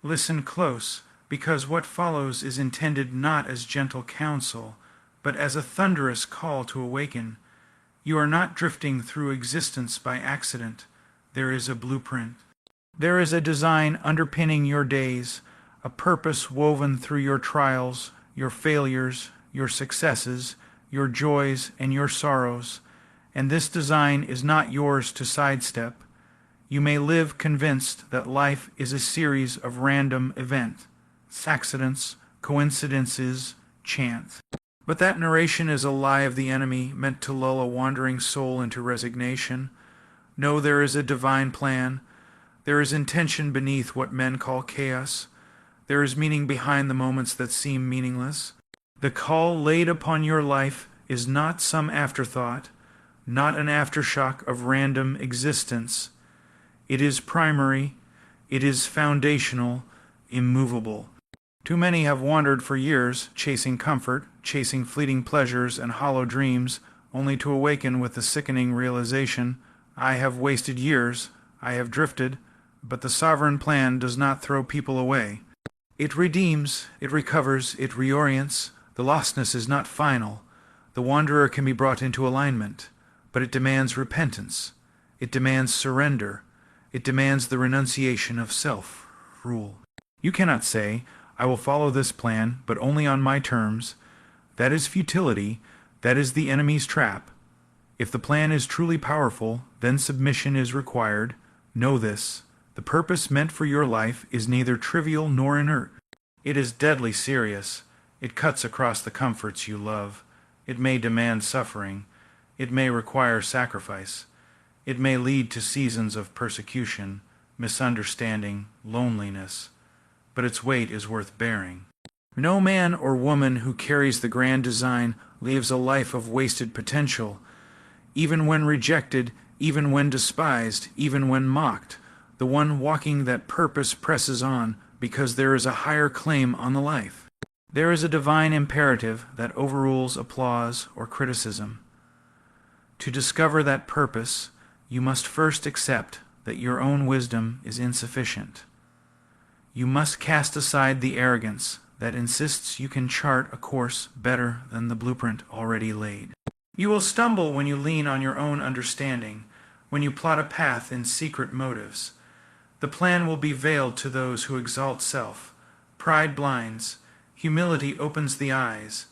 Listen close, because what follows is intended not as gentle counsel, but as a thunderous call to awaken. You are not drifting through existence by accident. There is a blueprint. There is a design underpinning your days, a purpose woven through your trials, your failures, your successes, your joys, and your sorrows. And this design is not yours to sidestep. You may live convinced that life is a series of random events, accidents, coincidences, chance. But that narration is a lie of the enemy meant to lull a wandering soul into resignation. No, there is a divine plan. There is intention beneath what men call chaos. There is meaning behind the moments that seem meaningless. The call laid upon your life is not some afterthought, not an aftershock of random existence. It is primary, it is foundational, immovable. Too many have wandered for years, chasing comfort, chasing fleeting pleasures and hollow dreams, only to awaken with the sickening realization, I have wasted years, I have drifted, but the sovereign plan does not throw people away. It redeems, it recovers, it reorients. The lostness is not final. The wanderer can be brought into alignment, but it demands repentance. It demands surrender. It demands the renunciation of self-rule. You cannot say, I will follow this plan, but only on my terms. That is futility. That is the enemy's trap. If the plan is truly powerful, then submission is required. Know this. The purpose meant for your life is neither trivial nor inert. It is deadly serious. It cuts across the comforts you love. It may demand suffering. It may require sacrifice. It may lead to seasons of persecution, misunderstanding, loneliness. But its weight is worth bearing. No man or woman who carries the grand design lives a life of wasted potential. Even when rejected, even when despised, even when mocked, the one walking that purpose presses on because there is a higher claim on the life. There is a divine imperative that overrules applause or criticism. To discover that purpose, you must first accept that your own wisdom is insufficient. You must cast aside the arrogance that insists you can chart a course better than the blueprint already laid. You will stumble when you lean on your own understanding, when you plot a path in secret motives. The plan will be veiled to those who exalt self. Pride blinds. Humility opens the eyes.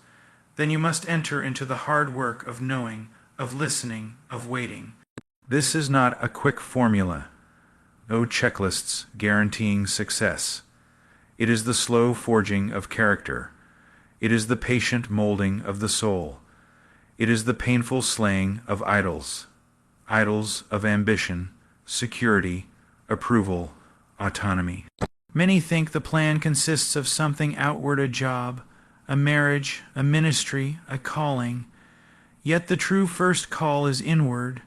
Then you must enter into the hard work of knowing, of listening, of waiting. This is not a quick formula. No checklists guaranteeing success. It is the slow forging of character. It is the patient molding of the soul. It is the painful slaying of idols. Idols of ambition, security, approval, autonomy. Many think the plan consists of something outward, a job, a marriage, a ministry, a calling. Yet the true first call is inward.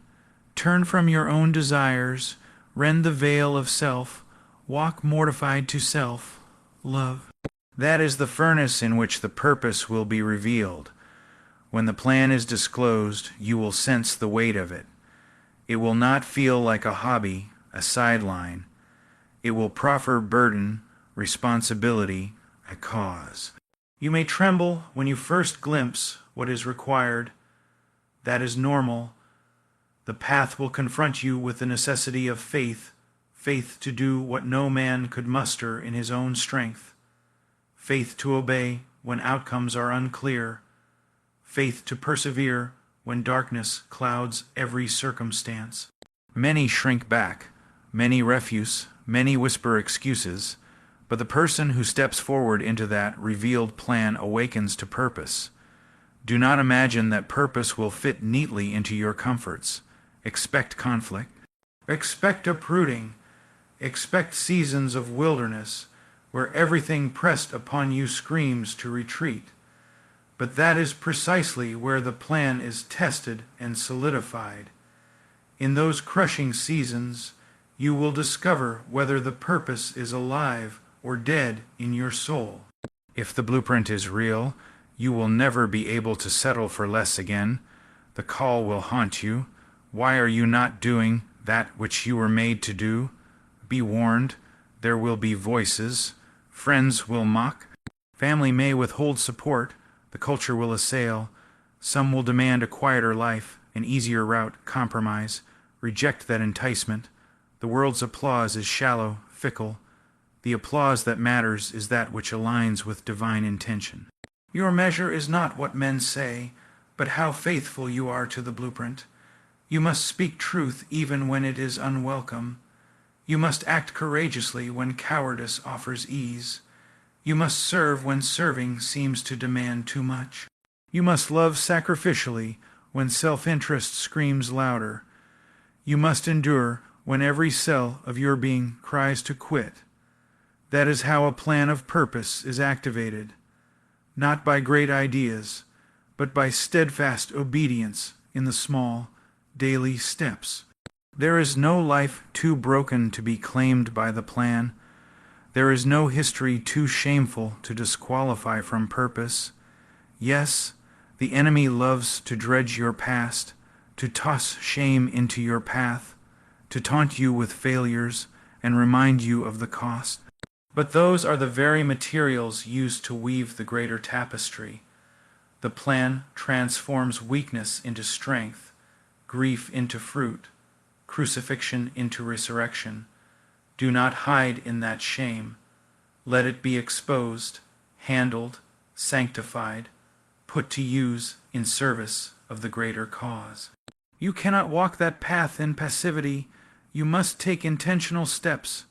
Turn from your own desires, rend the veil of self, walk mortified to self, love. That is the furnace in which the purpose will be revealed. When the plan is disclosed, you will sense the weight of it. It will not feel like a hobby, a sideline. It will proffer burden, responsibility, a cause. You may tremble when you first glimpse what is required. That is normal. The path will confront you with the necessity of faith, faith to do what no man could muster in his own strength, faith to obey when outcomes are unclear, faith to persevere when darkness clouds every circumstance. Many shrink back. Many refuse, many whisper excuses, but the person who steps forward into that revealed plan awakens to purpose. Do not imagine that purpose will fit neatly into your comforts. Expect conflict. Expect uprooting. Expect seasons of wilderness where everything pressed upon you screams to retreat. But that is precisely where the plan is tested and solidified. In those crushing seasons, you will discover whether the purpose is alive or dead in your soul. If the blueprint is real, you will never be able to settle for less again. The call will haunt you. Why are you not doing that which you were made to do? Be warned. There will be voices. Friends will mock. Family may withhold support. The culture will assail. Some will demand a quieter life, an easier route, compromise. Reject that enticement. The world's applause is shallow, fickle. The applause that matters is that which aligns with divine intention. Your measure is not what men say, but how faithful you are to the blueprint. You must speak truth even when it is unwelcome. You must act courageously when cowardice offers ease. You must serve when serving seems to demand too much. You must love sacrificially when self-interest screams louder. You must endure when every cell of your being cries to quit. That is how a plan of purpose is activated, not by great ideas, but by steadfast obedience in the small, daily steps. There is no life too broken to be claimed by the plan. There is no history too shameful to disqualify from purpose. Yes, the enemy loves to dredge your past, to toss shame into your path, to taunt you with failures and remind you of the cost. But those are the very materials used to weave the greater tapestry. The plan transforms weakness into strength, grief into fruit, crucifixion into resurrection. Do not hide in that shame. Let it be exposed, handled, sanctified, put to use in service of the greater cause. You cannot walk that path in passivity. You must take intentional steps.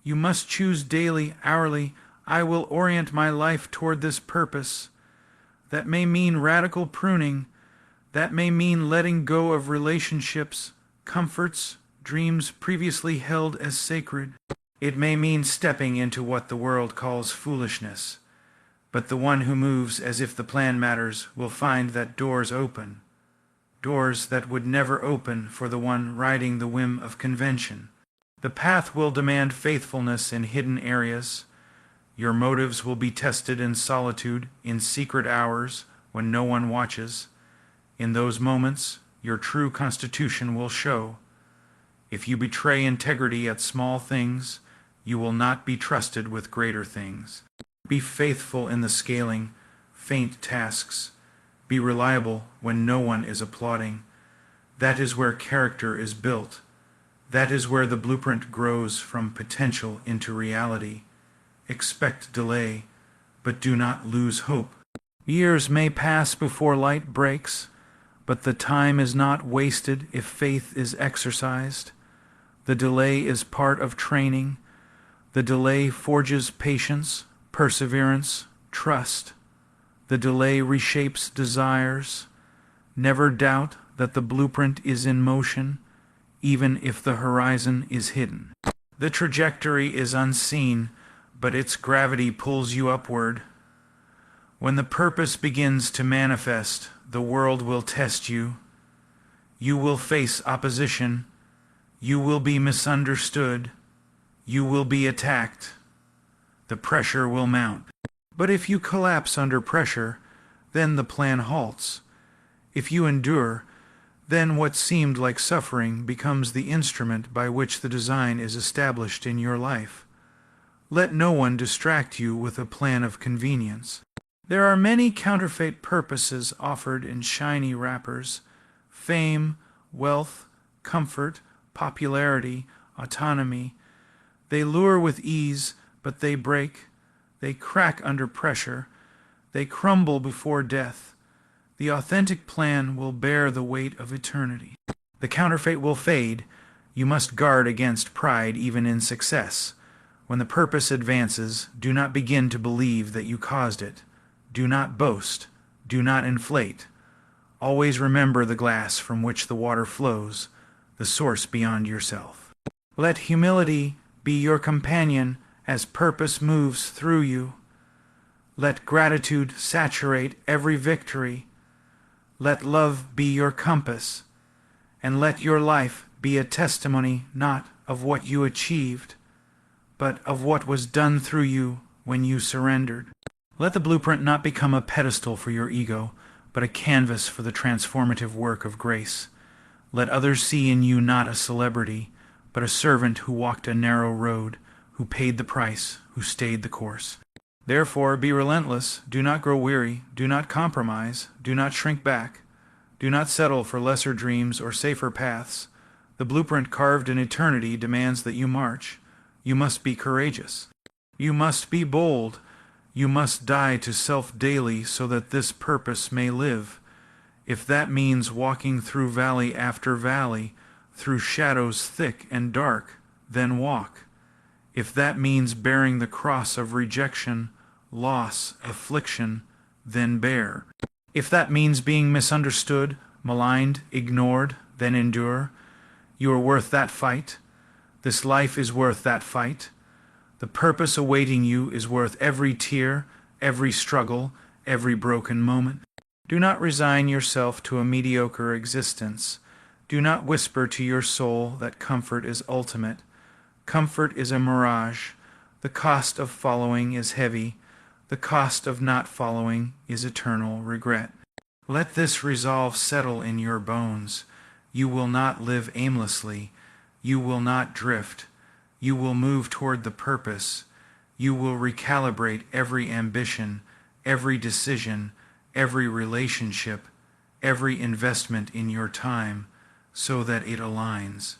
You must choose daily, hourly, I will orient my life toward this purpose. That may mean radical pruning. That may mean letting go of relationships, comforts, dreams previously held as sacred. It may mean stepping into what the world calls foolishness. But the one who moves as if the plan matters will find that doors open. Doors that would never open for the one riding the whim of convention. The path will demand faithfulness in hidden areas. Your motives will be tested in solitude, in secret hours, when no one watches. In those moments, your true constitution will show. If you betray integrity at small things, you will not be trusted with greater things. Be faithful in the scaling, faint tasks. Be reliable when no one is applauding. That is where character is built. That is where the blueprint grows from potential into reality. Expect delay, but do not lose hope. Years may pass before light breaks, but the time is not wasted if faith is exercised. The delay is part of training. The delay forges patience, perseverance, trust. The delay reshapes desires. Never doubt that the blueprint is in motion, even if the horizon is hidden. The trajectory is unseen, but its gravity pulls you upward. When the purpose begins to manifest, the world will test you. You will face opposition. You will be misunderstood. You will be attacked. The pressure will mount. But if you collapse under pressure, then the plan halts. If you endure, then what seemed like suffering becomes the instrument by which the design is established in your life. Let no one distract you with a plan of convenience. There are many counterfeit purposes offered in shiny wrappers: fame, wealth, comfort, popularity, autonomy. They lure with ease, but they break. They crack under pressure. They crumble before death. The authentic plan will bear the weight of eternity. The counterfeit will fade. You must guard against pride even in success. When the purpose advances, do not begin to believe that you caused it. Do not boast. Do not inflate. Always remember the glass from which the water flows, the source beyond yourself. Let humility be your companion as purpose moves through you. Let gratitude saturate every victory. Let love be your compass, and let your life be a testimony not of what you achieved, but of what was done through you when you surrendered. Let the blueprint not become a pedestal for your ego, but a canvas for the transformative work of grace. Let others see in you not a celebrity, but a servant who walked a narrow road, who paid the price, who stayed the course. Therefore, be relentless, do not grow weary, do not compromise, do not shrink back, do not settle for lesser dreams or safer paths. The blueprint carved in eternity demands that you march. You must be courageous. You must be bold. You must die to self daily so that this purpose may live. If that means walking through valley after valley, through shadows thick and dark, then walk. If that means bearing the cross of rejection, loss, affliction, then bear. If that means being misunderstood, maligned, ignored, then endure. You are worth that fight. This life is worth that fight. The purpose awaiting you is worth every tear, every struggle, every broken moment. Do not resign yourself to a mediocre existence. Do not whisper to your soul that comfort is ultimate. Comfort is a mirage. The cost of following is heavy. The cost of not following is eternal regret. Let this resolve settle in your bones. You will not live aimlessly. You will not drift. You will move toward the purpose. You will recalibrate every ambition, every decision, every relationship, every investment in your time, so that it aligns.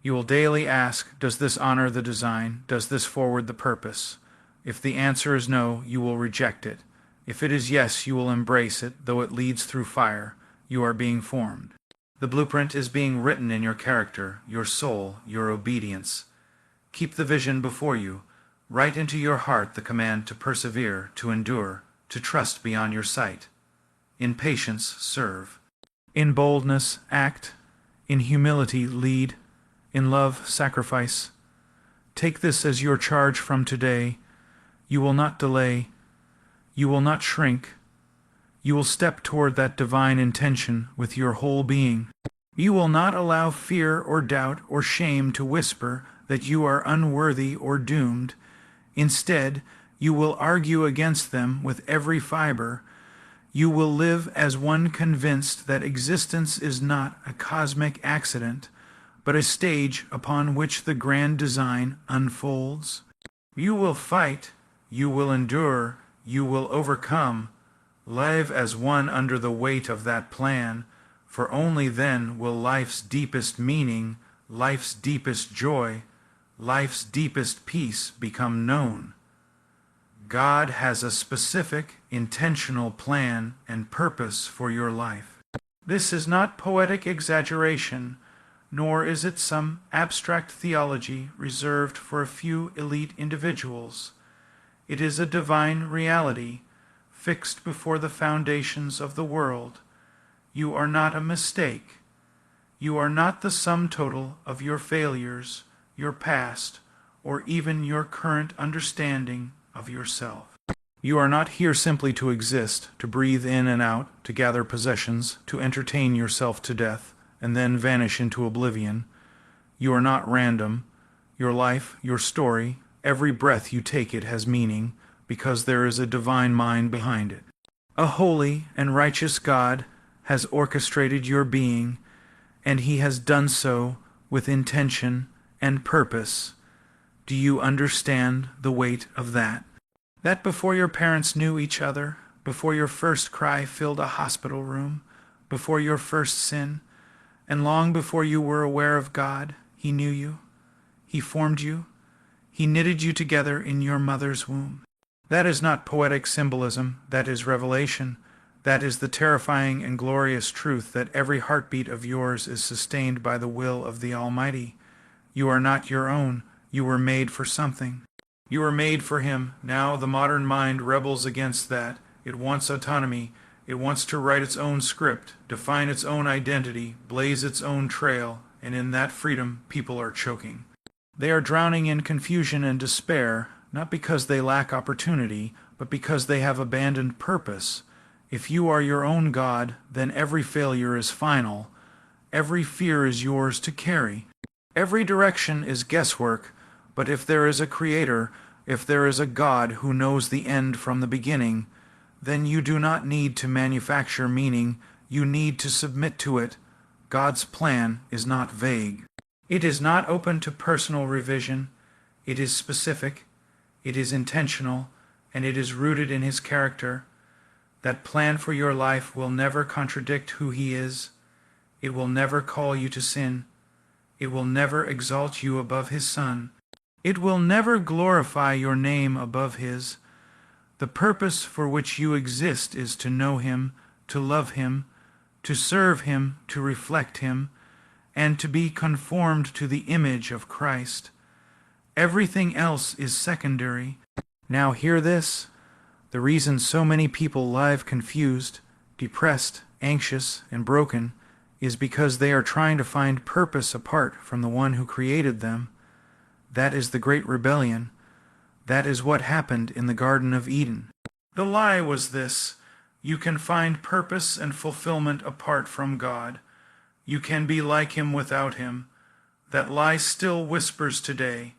You will daily ask, does this honor the design? Does this forward the purpose? If the answer is no, you will reject it. If it is yes, you will embrace it, though it leads through fire. You are being formed. The blueprint is being written in your character, your soul, your obedience. Keep the vision before you. Write into your heart the command to persevere, to endure, to trust beyond your sight. In patience, serve. In boldness, act. In humility, lead. In love, sacrifice. Take this as your charge from today. You will not delay. You will not shrink. You will step toward that divine intention with your whole being. You will not allow fear or doubt or shame to whisper that you are unworthy or doomed. Instead, you will argue against them with every fiber. You will live as one convinced that existence is not a cosmic accident, but a stage upon which the grand design unfolds. You will fight, you will endure, you will overcome. Live as one under the weight of that plan, for only then will life's deepest meaning, life's deepest joy, life's deepest peace become known. God has a specific, intentional plan and purpose for your life. This is not poetic exaggeration, nor is it some abstract theology reserved for a few elite individuals. It is a divine reality, fixed before the foundations of the world. You are not a mistake. You are not the sum total of your failures, your past, or even your current understanding of yourself. You are not here simply to exist, to breathe in and out, to gather possessions, to entertain yourself to death, and then vanish into oblivion. You are not random. Your life, your story, every breath you take it has meaning, because there is a divine mind behind it. A holy and righteous God has orchestrated your being, and He has done so with intention and purpose. Do you understand the weight of that? That before your parents knew each other, before your first cry filled a hospital room, before your first sin, and long before you were aware of God, He knew you. He formed you. He knitted you together in your mother's womb. That is not poetic symbolism, that is revelation. That is the terrifying and glorious truth that every heartbeat of yours is sustained by the will of the Almighty. You are not your own. You were made for something. You were made for Him. Now the modern mind rebels against that. It wants autonomy. It wants to write its own script, define its own identity, blaze its own trail, and in that freedom people are choking. They are drowning in confusion and despair, not because they lack opportunity, but because they have abandoned purpose. If you are your own God, then every failure is final. Every fear is yours to carry. Every direction is guesswork, but if there is a Creator, if there is a God who knows the end from the beginning, then you do not need to manufacture meaning, you need to submit to it. God's plan is not vague. It is not open to personal revision. It is specific, it is intentional, and it is rooted in his character. That plan for your life will never contradict who he is. It will never call you to sin. It will never exalt you above his Son. It will never glorify your name above his. The purpose for which you exist is to know him, to love him, to serve him, to reflect him, and to be conformed to the image of Christ. Everything else is secondary. Now hear this. The reason so many people live confused, depressed, anxious, and broken is because they are trying to find purpose apart from the one who created them. That is the great rebellion. That is what happened in the Garden of Eden. The lie was this: you can find purpose and fulfillment apart from God. You can be like him without him. That lie still whispers today.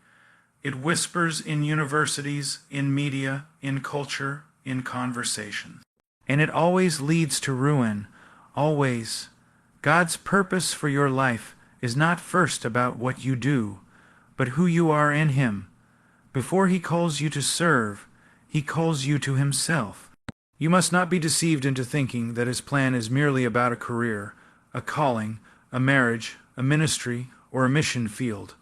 It whispers in universities, in media, in culture, in conversation. And it always leads to ruin, always. God's purpose for your life is not first about what you do, but who you are in him. Before he calls you to serve, he calls you to himself. You must not be deceived into thinking that his plan is merely about a career, a calling, a marriage, a ministry, or a mission field.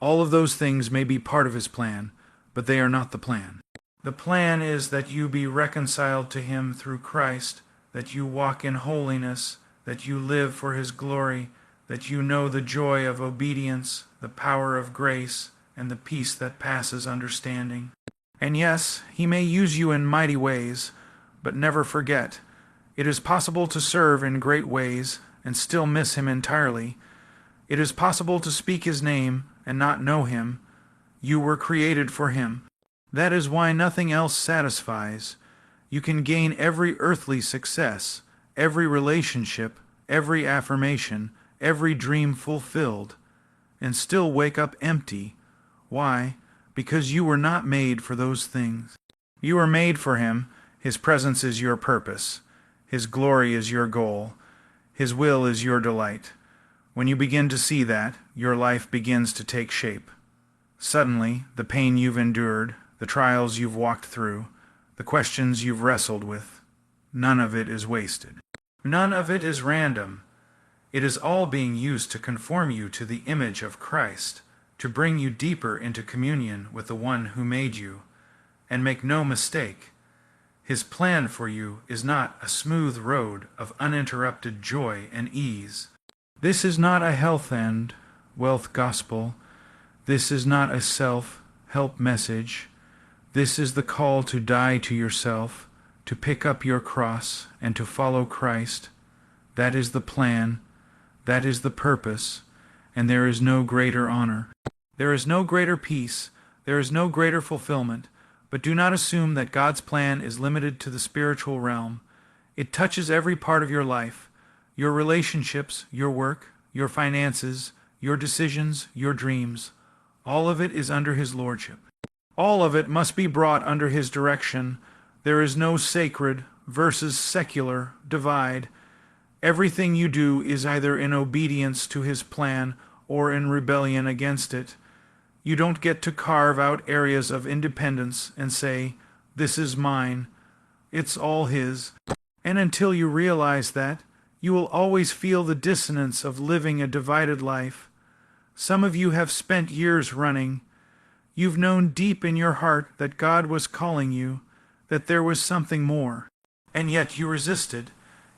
All of those things may be part of his plan, but they are not the plan. The plan is that you be reconciled to him through Christ, that you walk in holiness, that you live for his glory, that you know the joy of obedience, the power of grace, and the peace that passes understanding. And yes, he may use you in mighty ways, but never forget, it is possible to serve in great ways and still miss him entirely. It is possible to speak his name and not know him. You were created for him. That is why nothing else satisfies. You can gain every earthly success, every relationship, every affirmation, every dream fulfilled, and still wake up empty. Why? Because you were not made for those things. You are made for him. His presence is your purpose. His glory is your goal. His will is your delight. When you begin to see that, your life begins to take shape. Suddenly, the pain you've endured, the trials you've walked through, the questions you've wrestled with, none of it is wasted. None of it is random. It is all being used to conform you to the image of Christ, to bring you deeper into communion with the one who made you. And make no mistake, his plan for you is not a smooth road of uninterrupted joy and ease. This is not a health and wealth gospel. This is not a self-help message. This is the call to die to yourself, to pick up your cross, and to follow Christ. That is the plan. That is the purpose. And there is no greater honor. There is no greater peace. There is no greater fulfillment. But do not assume that God's plan is limited to the spiritual realm. It touches every part of your life. Your relationships, your work, your finances, your decisions, your dreams. All of it is under his lordship. All of it must be brought under his direction. There is no sacred versus secular divide. Everything you do is either in obedience to his plan or in rebellion against it. You don't get to carve out areas of independence and say, "This is mine." It's all his. And until you realize that, you will always feel the dissonance of living a divided life. Some of you have spent years running. You've known deep in your heart that God was calling you, that there was something more. And yet you resisted.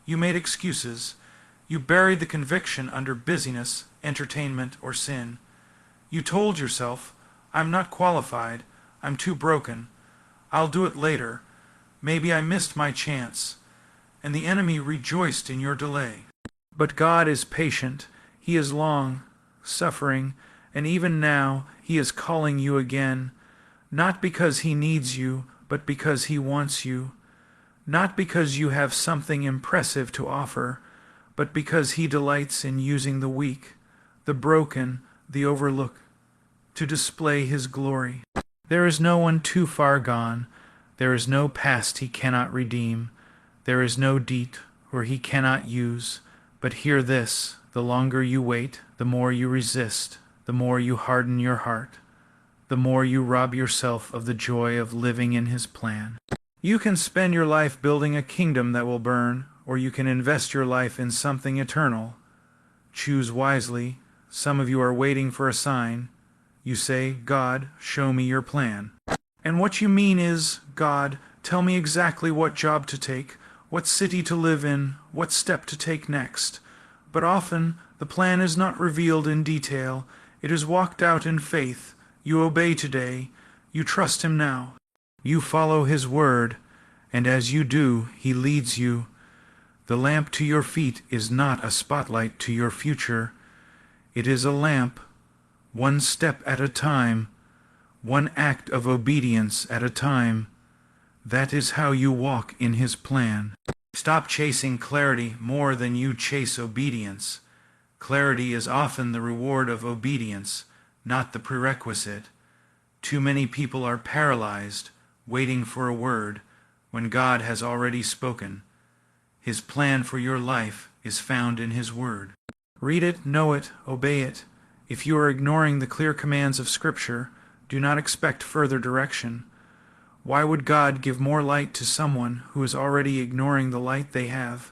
You made excuses. You buried the conviction under busyness, entertainment, or sin. You told yourself, "I'm not qualified. I'm too broken. I'll do it later. Maybe I missed my chance." And the enemy rejoiced in your delay. But God is patient. He is long, suffering, and even now he is calling you again, not because he needs you, but because he wants you. Not because you have something impressive to offer, but because he delights in using the weak, the broken, the overlooked, to display his glory. There is no one too far gone. There is no past he cannot redeem. There is no deed where he cannot use. But hear this, the longer you wait, the more you resist, the more you harden your heart. the more you rob yourself of the joy of living in His plan. You can spend your life building a kingdom that will burn, or you can invest your life in something eternal. Choose wisely. Some of you are waiting for a sign. You say, God, show me your plan. And what you mean is, God, tell me exactly what job to take, what city to live in, what step to take next. But often, the plan is not revealed in detail. It is walked out in faith. You obey today. You trust Him now. You follow His word, and as you do, He leads you. The lamp to your feet is not a spotlight to your future. It is a lamp, one step at a time, one act of obedience at a time. That is how you walk in His plan. Stop chasing clarity more than you chase obedience. Clarity is often the reward of obedience, not the prerequisite. Too many people are paralyzed, waiting for a word, when God has already spoken. His plan for your life is found in His word. Read it, know it, obey it. If you are ignoring the clear commands of Scripture, do not expect further direction. Why would God give more light to someone who is already ignoring the light they have?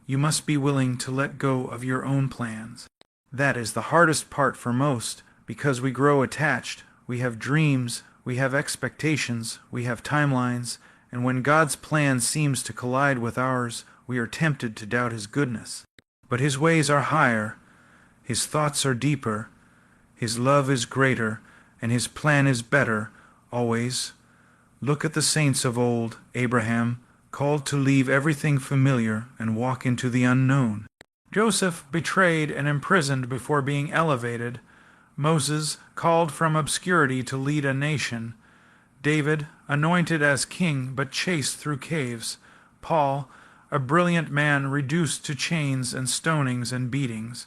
You must be willing to let go of your own plans. That is the hardest part for most, because we grow attached. We have dreams, we have expectations, we have timelines, and when God's plan seems to collide with ours, we are tempted to doubt His goodness. But His ways are higher, His thoughts are deeper, His love is greater, and His plan is better, always. Look at the saints of old, Abraham, called to leave everything familiar and walk into the unknown. Joseph, betrayed and imprisoned before being elevated. Moses, called from obscurity to lead a nation. David, anointed as king but chased through caves. Paul, a brilliant man reduced to chains and stonings and beatings.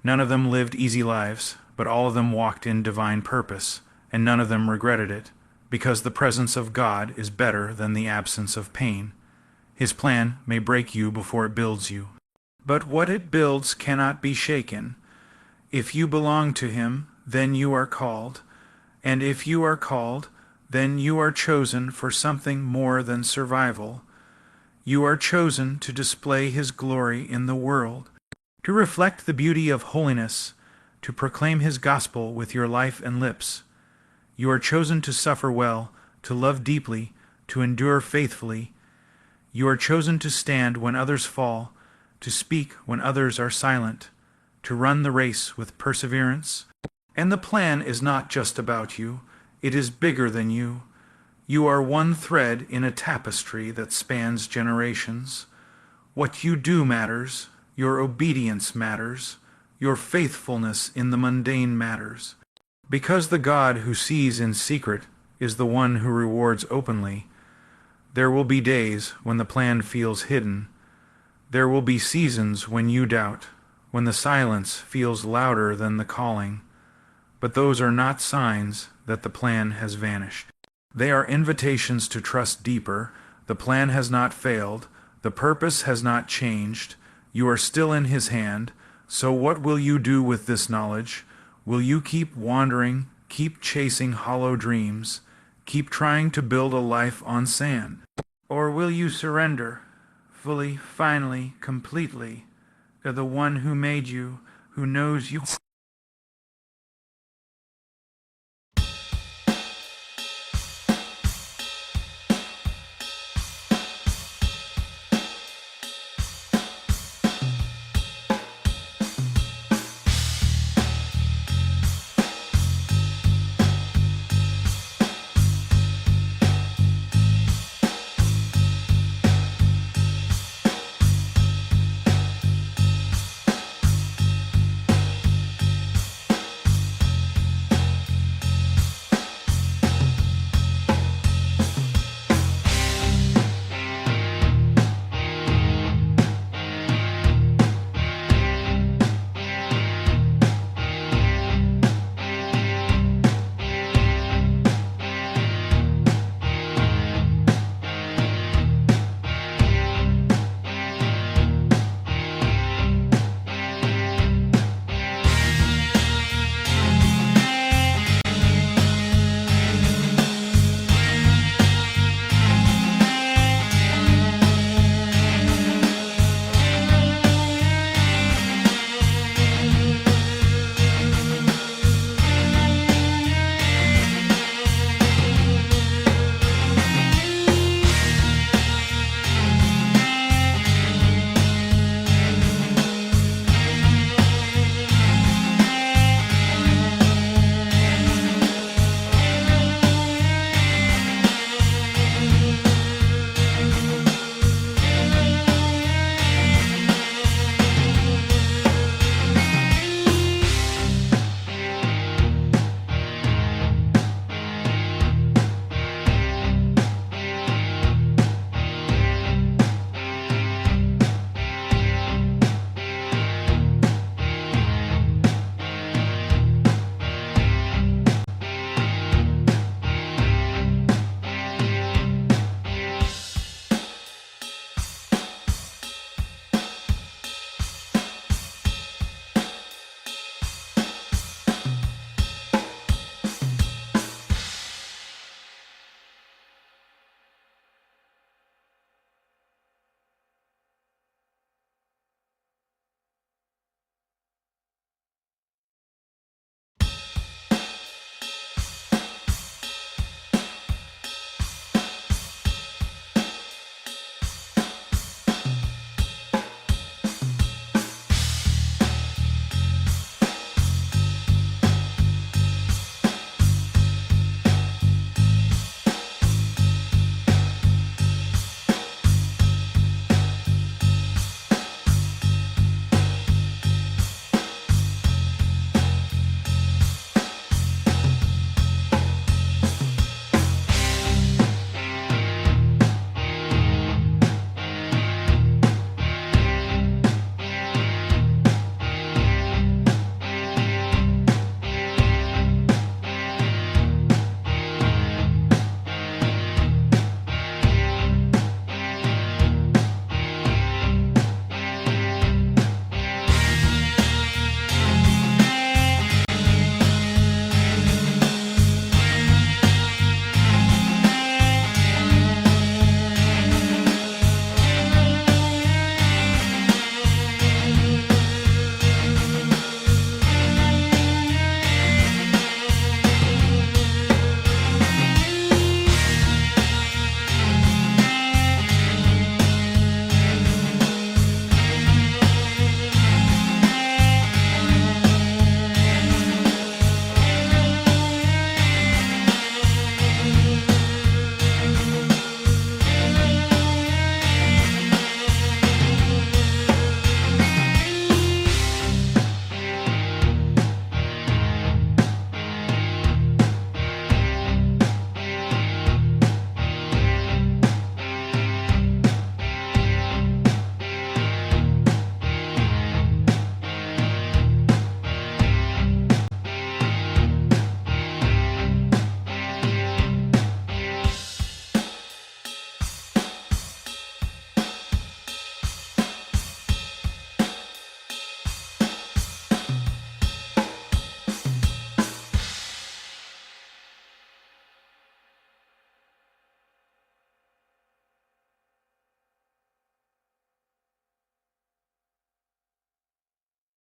None of them lived easy lives, but all of them walked in divine purpose, and none of them regretted it, because the presence of God is better than the absence of pain. His plan may break you before it builds you. But what it builds cannot be shaken. If you belong to Him, then you are called. And if you are called, then you are chosen for something more than survival. You are chosen to display His glory in the world, to reflect the beauty of holiness, to proclaim His gospel with your life and lips. You are chosen to suffer well, to love deeply, to endure faithfully. You are chosen to stand when others fall, to speak when others are silent, to run the race with perseverance. And the plan is not just about you. It is bigger than you. You are one thread in a tapestry that spans generations. What you do matters. Your obedience matters. Your faithfulness in the mundane matters. Because the God who sees in secret is the one who rewards openly, there will be days when the plan feels hidden. There will be seasons when you doubt, when the silence feels louder than the calling. But those are not signs that the plan has vanished. They are invitations to trust deeper. The plan has not failed. The purpose has not changed. You are still in His hand. So what will you do with this knowledge? Will you keep wandering, keep chasing hollow dreams, keep trying to build a life on sand? Or will you surrender, fully, finally, completely, to the one who made you, who knows you